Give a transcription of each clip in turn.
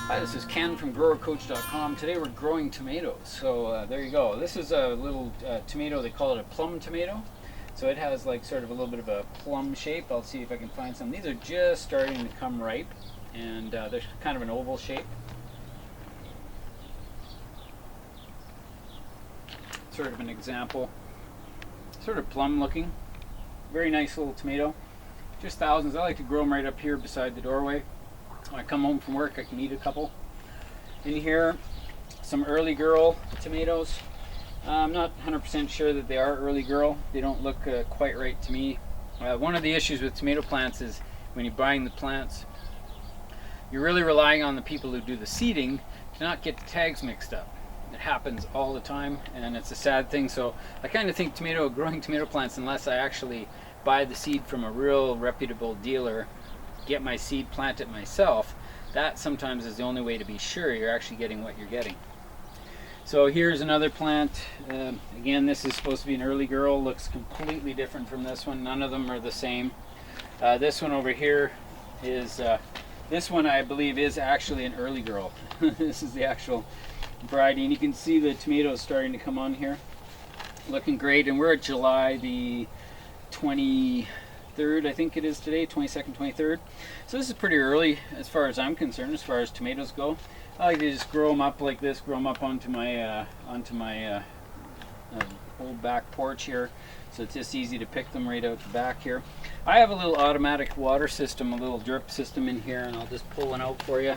Hi, this is Ken from GrowerCoach.com. Today we're growing tomatoes. So there you go. This is a little tomato. They call it a plum tomato. So it has like sort of a little bit of a plum shape. I'll see if I can find some. These are just starting to come ripe, and they're kind of an oval shape. Sort of an example. Sort of plum looking. Very nice little tomato. Just thousands. I like to grow them right up here beside the doorway. When I come home from work, I can eat a couple. In here, some early girl tomatoes. I'm not 100% sure that they are early girl. They don't look quite right to me. One of the issues with tomato plants is when you're buying the plants, you're really relying on the people who do the seeding to not get the tags mixed up. It happens all the time, and it's a sad thing. So I kind of think growing tomato plants, unless I actually buy the seed from a real reputable dealer, get my seed, plant it myself, that sometimes is the only way to be sure you're actually getting what you're getting. So here's another plant. Again, this is supposed to be an early girl. Looks completely different from this one. None of them are the same. This one over here is, this one I believe is actually an early girl. This is the actual variety, and you can see the tomatoes starting to come on here. Looking great, and we're at July the 23rd, I think it is today, 22nd, 23rd. So this is pretty early as far as I'm concerned, as far as tomatoes go. I like to just grow them up like this, grow them up onto my old back porch here. So it's just easy to pick them right out the back here. I have a little automatic water system, a little drip system in here, and I'll just pull one out for you.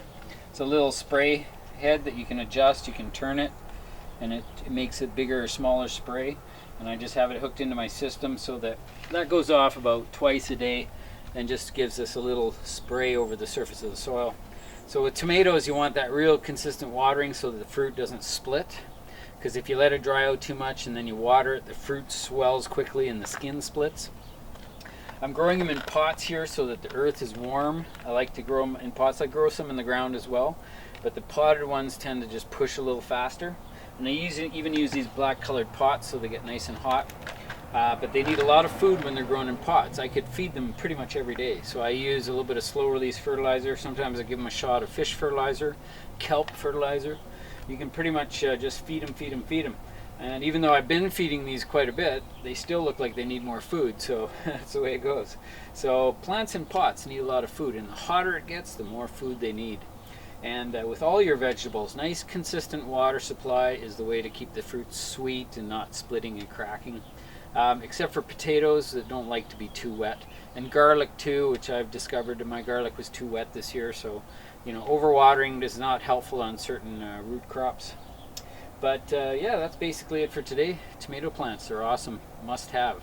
It's a little spray head that you can adjust, you can turn it, and it makes it bigger or smaller spray. And I just have it hooked into my system so that goes off about twice a day and just gives us a little spray over the surface of the soil. So with tomatoes, you want that real consistent watering so that the fruit doesn't split, because if you let it dry out too much and then you water it, the fruit swells quickly and the skin splits. I'm growing them in pots here so that the earth is warm. I like to grow them in pots. I grow some in the ground as well, but the potted ones tend to just push a little faster. And I even use these black colored pots so they get nice and hot. But they need a lot of food when they're grown in pots. I could feed them pretty much every day. So I use a little bit of slow release fertilizer. Sometimes I give them a shot of fish fertilizer, kelp fertilizer. You can pretty much just feed them. And even though I've been feeding these quite a bit, they still look like they need more food. So that's the way it goes. So plants in pots need a lot of food, and the hotter it gets, the more food they need. And with all your vegetables, nice consistent water supply is the way to keep the fruit sweet and not splitting and cracking. Except for potatoes that don't like to be too wet. And garlic too, which I've discovered my garlic was too wet this year. So, you know, overwatering is not helpful on certain root crops. But yeah, that's basically it for today. Tomato plants are awesome, must have.